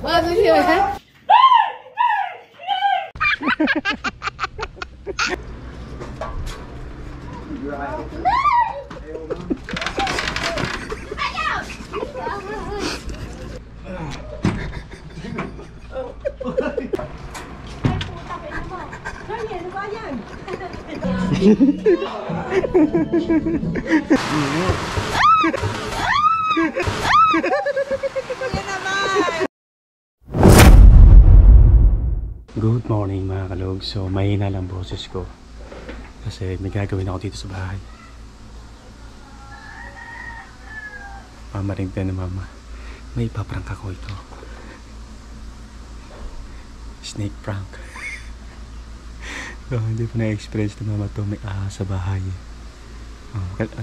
와주세요. Good morning mga kalog. So mahina lang boses ko kasi may gagawin ako dito sa bahay. Mamaring tayo na mama. May ipaprank ako ito. Snake prank. So, hindi pa na-experience na mama to. May ahas sa bahay.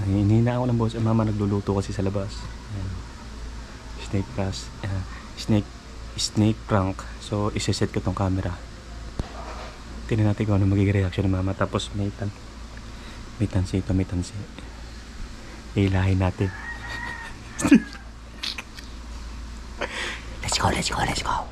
Hinihina ako ng boss. Mama nagluluto kasi sa labas. Snake prank. Snake prank. So iseset ko tong camera. Tingnan natin kung ano magiging reaction ng mama. Tapos may tansi ito, may tansi. Ilahin natin. Let's go, let's go, let's go.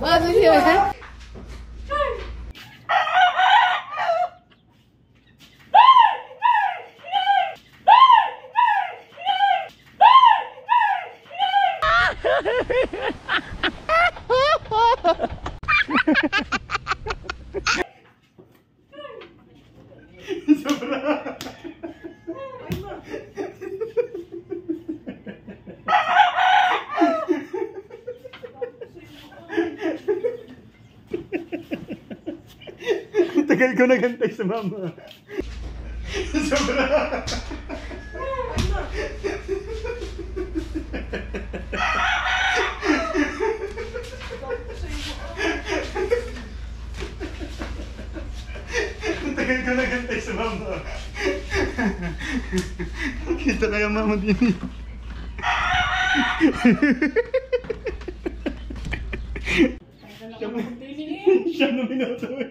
와주세요. Tagal ko nagantay sa mama. Sobra. Tagal ko nagantay sa mama. Kita kaya mama din eh. Siya na minuto eh.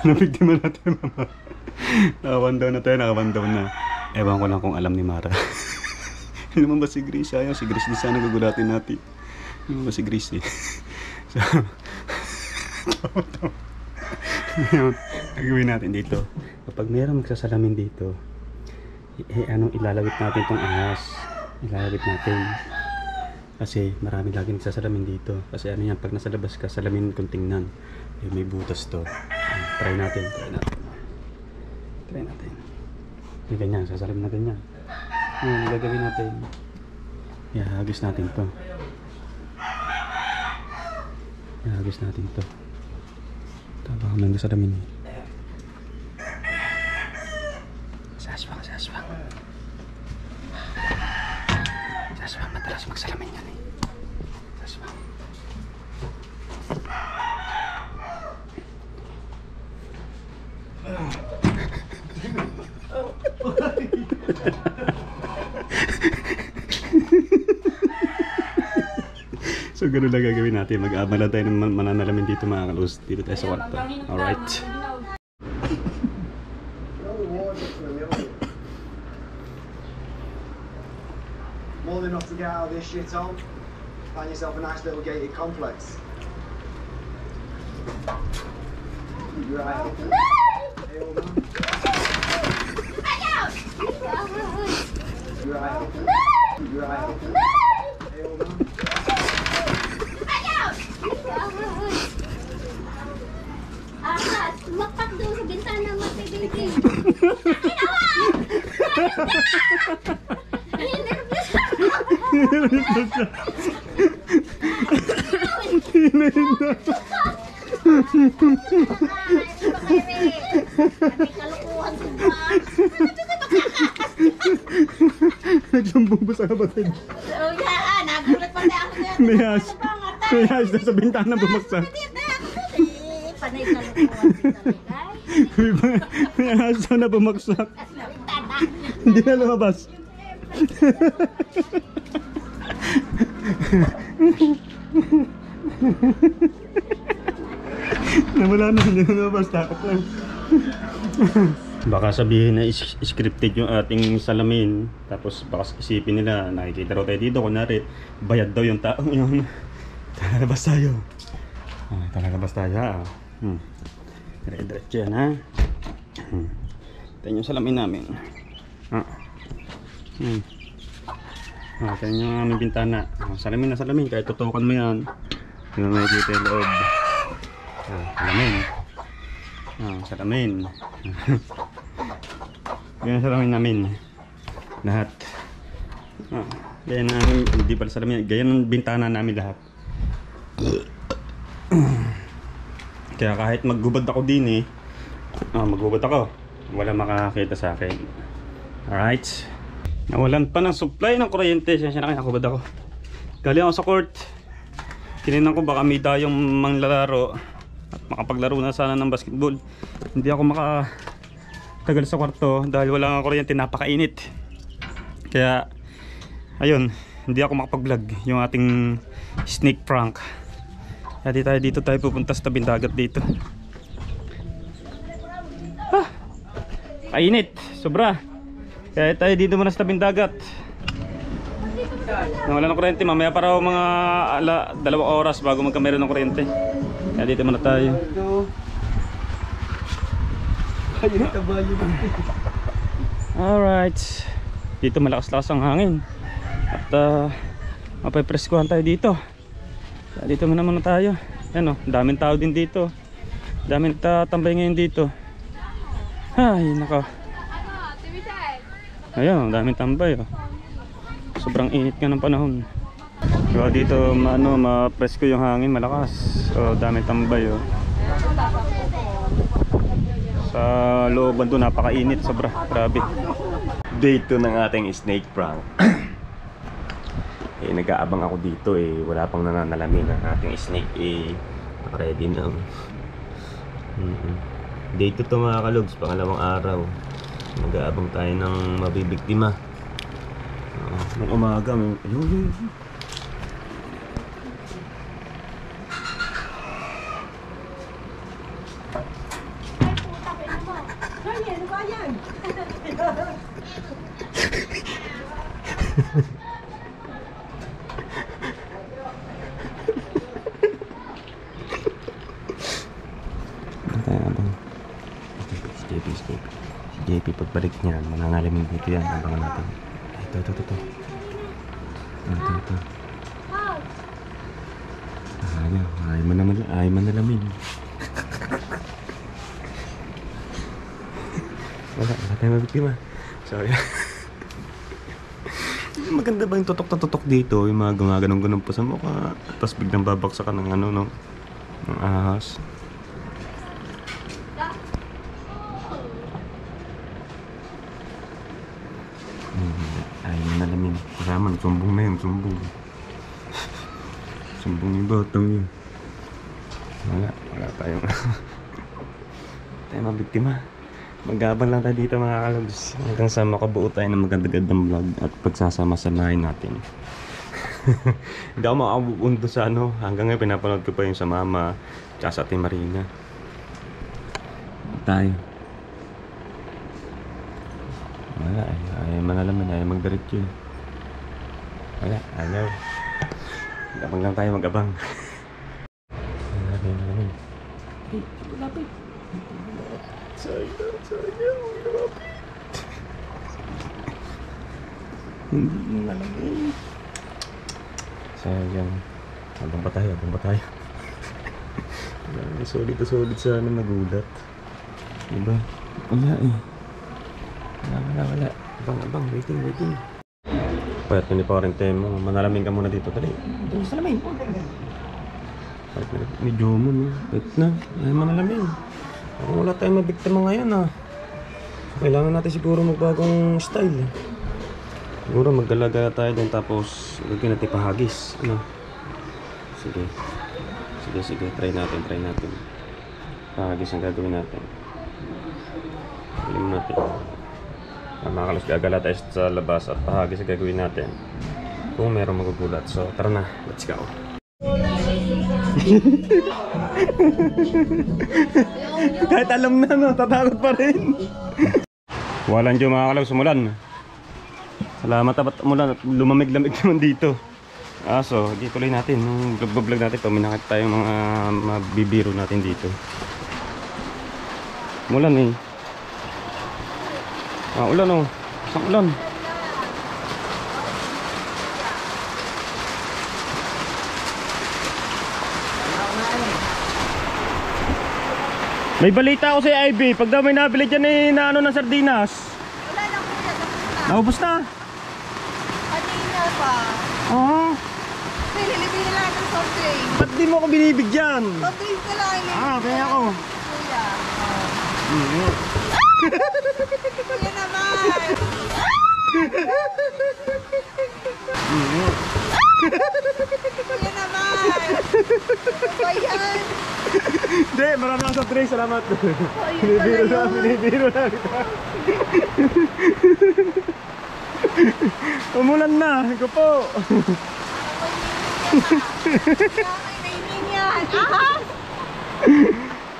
Nabigtiman natin mama. Nakawandaw na tayo, nakawandaw na. Ewan ko lang kung alam ni Mara. Hindi naman ba si Grace? Ayaw, si Grace di sana gagulatin natin. Hindi naman ba si Grace eh. So, ngayon, gagawin natin dito. Kapag mayroong magsasalamin dito, ilalawit natin itong ahas. Ilalawit natin. Kasi marami lagi nagsasalamin dito. Kasi ano yan, pag nasa labas ka, salamin kung tingnan. May butas to. Try natin. Hindi ganyan, sasalamin na ganyan. Ngayon, gagawin natin. Ihagis natin to. Ihagis natin to. Tama ka lang sa salamin eh. Saswang. Saswang, madalas magsalamin yan eh. Saswang. So ganun lang gagawin natin. Mag-aabala tayo ng mananalamin dito mga kalus. Dito tayo sa kwarto. Alright. More than enough to get out of this shithole. Find yourself a nice little gated complex. You right? Hey, old man. You right? You right? Hey, old man. Ahas, tumakpak doon sa bintana mo, baby. Nagsambong ba sa kapatid? Oh, yeah, nagulat pa na ako dyan. May hayas na sa bintana bumagsak. Panay kalukuhan dito, May hayas na bumagsak. Hindi na lumabas. Nawala na, hindi na lumabas. Takot lang. Baka sabihin na scripted yung ating salamin. Tapos baka isipin nila, nakikita raw tayo dito. Kunwari, bayad daw yung taong yun. Talalabas tayo. Talalabas tayo ha. Dire-diretso yan ha. Tignan yung salamin namin. Tignan yung aming bintana. Salamin na salamin. Kahit tutukan mo yan. Hindi mo makikita yung loob. Salamin. Salamin. Yan ang salamin namin. Lahat. Ganyan ang, hindi pala salamin. Ganyan ang bintana namin lahat. Kaya kahit maggubad ako din maggubad ako, wala makakakita sa akin. Alright. Nawalan pa ng supply ng kuryente. Siya na kaya nakubad ako. Galing ako sa court. Tininan ko baka may tayong manglalaro at makapaglaro na sana ng basketball. Hindi ako makatagal sa kwarto dahil wala nga kuryente, napakainit. Kaya ayun, hindi ako makapag-vlog yung ating snake prank. Kaya dito tayo pupunta sa tabing dagat dito. Kainit, sobra. Kaya tayo dito muna sa tabing dagat. Nawala ng kuryente, mamaya pa raw mga 2 oras bago magkameron ng kuryente. Kaya dito muna tayo. Alright. Dito malakas-lakas ang hangin. At mapapreskuhan tayo dito. Kaya dito muna tayo. Yan daming tao din dito. Daming tatambay ngayon dito. Ay, nako. Ayun, daming tambay Sobrang init nga ng panahon. Kaya dito ma-presko yung hangin, malakas. So, daming tambay Sa looban doon napakainit, sobra, grabe. Day 2 ng ating snake prank. Nag-aabang ako dito wala pang nananalamin ng ating snake ready na. Day 2 to mga kalugs, pangalawang araw. Nag-aabang tayo ng mabibiktima. Nung umaga ayun. Si JP pagbalik niyan, manangalamin dito yan. Abangan natin. Ito. Ay man nalamin. Wala tayong mabiktima. Sorry. Maganda ba yung tutok dito? Yung mga gumaganong-ganong pa sa mukha. Tapos biglang babaksakan ng ng ahas. Ay nalamin. Kasama, sumbong na yun, sumbong. Sumbong yung batang yun. Wala tayong tayong mabiktima. Mag-aabang lang tayo dito mga kalogs. Hanggang sa makabuo tayo ng magandang vlog at pagsasama-samahin natin. Hindi ako makabuundo sa ano. Hanggang ngayon pinapanood ko pa yung sa mama tsaka sa Ate Marina. Tayo. Wala eh. Ayaw manalaman. Ayaw magdiretso eh. Wala. Ayaw. Mag-abang lang tayo mag-abang. Lapit. Sayang. Lapit. Hindi mo nalagay. Sayang. Abang pa tayo. Solid sana nagulat. Diba? Wala eh. Wala. Abang. Waiting. Payat na ni parente mo. Manalamin ka muna dito. Dali. Dali sa lamin. Payat na medyo mo no. Payat na. Ay manalamin. Wala tayong mabiktima ngayon ah. Kailangan natin siguro magbagong style. Siguro maggalaga tayo din tapos lagyan natin pahagis. Ano? Sige. Try natin. Pahagis ang gagawin natin. Alam natin. Mga kalos, gagala tayo sa labas at pahagis ang gagawin natin. Kung merong magugulat. So tara na. Let's go. Kahit alam na no, tatakot pa rin. Walang dyan mga kalos, umulan. Salamat at umulan at lumamig-lamig naman dito. So, di tuloy natin. Nung vlog natin ito, minakit tayong mga mabibiro natin dito. Umulan eh. Ulan oh. Isang ulan. May balita ako sa IB. Pag daw may nabili dyan eh, na ano ng sardinas. Wala na kuya, tapos na. Naubos na. Kanina pa. Oo. Nililibili lang ng soft drink. Ba't di mo ako binibigyan? Soft drink ka lang. Kaya ako. Kuya. Kuya naman. Kuya naman. Kuya. Hindi, marami akong soft drink. Salamat. Binibiro na. Umulan na. Iko po. Ahas!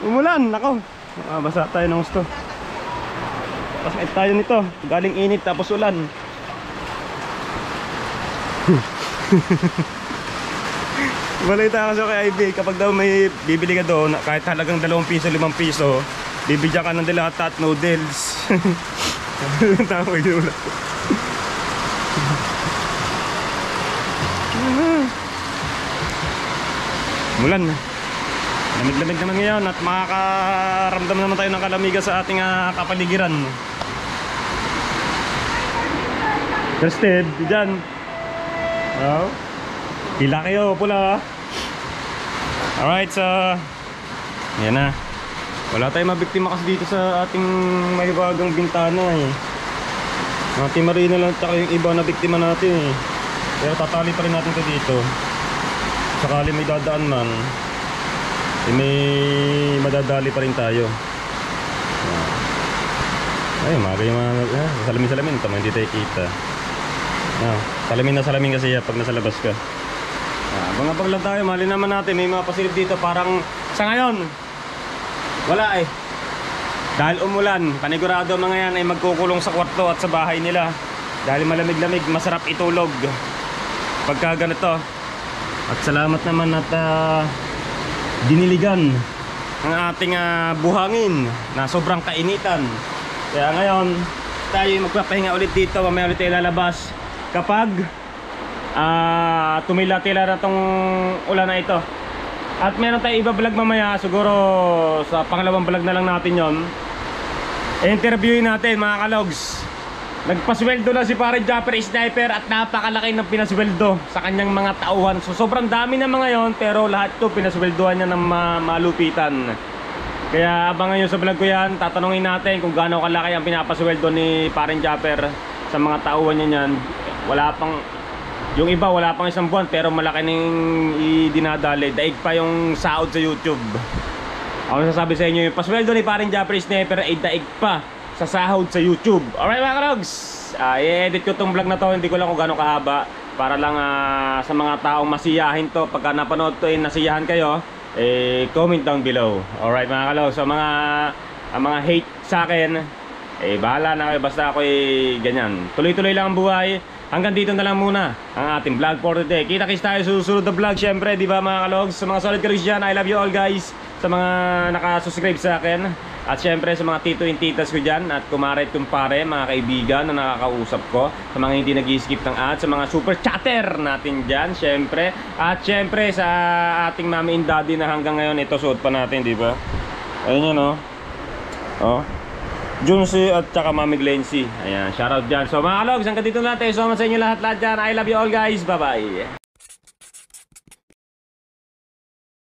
Umulan. Ako. Basa tayo ng gusto. Pasakit tayo nito. Galing init tapos ulan. Balita kasi kay IB, kapag daw may bibili ka doon, kahit halagang 2 piso, 5 piso, bibigyan ka ng dilata at noodles. Tama yun. Mulan. Lamig-lamig naman ngayon at makakaramdam naman tayo ng kalamigan sa ating kapaligiran. Steve, dyan. Oh. Pila kayo, pula. Alright, so yan na. Wala tayong mabiktima kasi dito sa ating mahiwagang bintana eh. Ate Marina lang taka yung iba na biktima natin eh. Pero tatali pa rin natin ito dito. Sakali may dadaan man, may madadali pa rin tayo. Ayun, mga salamin-salamin tama, hindi tayo kita. Salamin na salamin kasi pag nasa labas ka. Abang-abang lang tayo, mali naman natin. May mga pasilip dito parang sa ngayon wala eh. Dahil umulan, panigurado mga yan ay magkukulong sa kwarto at sa bahay nila. Dahil malamig-lamig, masarap itulog pagka ganito. At salamat naman at diniligan ang ating buhangin na sobrang kainitan. Kaya ngayon tayo magpapahinga ulit dito. Mamaya ulit tayo lalabas kapag tumila-tila na tong ulan na ito. At meron tayo iba vlog mamaya. Siguro sa pangalawang vlog na lang natin yon. Interviewin natin mga kalogs. Nagpasweldo na si Pare Japper Sniper at napakalaki ng pinasweldo sa kanyang mga tauhan. So sobrang dami na mga yon, pero lahat to pinasweldohan niya ng malupitan. Kaya abangan nyo sa vlog ko yan. Tatanungin natin kung gaano kalaki ang pinapasweldo ni Pare Japper sa mga tauhan niya yan. Wala pang, yung iba wala pang 1 buwan pero malaki nang idinadali. Daig pa yung sahod sa YouTube. Ako sasabi sa inyo, yung pasweldo ni Pare Japper Sniper ay daig pa sa sahod sa YouTube. Alright mga kalogs, i-edit ko tong vlog na to, hindi ko lang kung gano'ng kahaba, para lang sa mga taong masiyahin to. Pagka napanood to, nasiyahan kayo, comment down below. Alright mga kalogs, so mga hate sa akin, bahala na kayo, basta ako ganyan. Tuloy-tuloy lang ang buhay. Hanggang dito na lang muna ang ating vlog for today. Kita-kits tayo sa susunod na vlog, syempre, di ba mga kalogs? Sa mga solid kalogs dyan, I love you all guys. Sa mga nakasubscribe sa akin, at syempre sa mga tito and titas ko dyan, at kumare at kumpare, mga kaibigan na nakakausap ko, sa mga hindi nag-skip ng ads, sa mga super chatter natin dyan, syempre. At syempre sa ating mami and daddy na hanggang ngayon ito suot pa natin, di ba? Ayun yun, oh. Junsi at saka Mami Glency. Ayan, shoutout dyan. So mga kalogs, hanggang dito natin. So sa inyo lahat dyan. I love you all guys. Bye bye.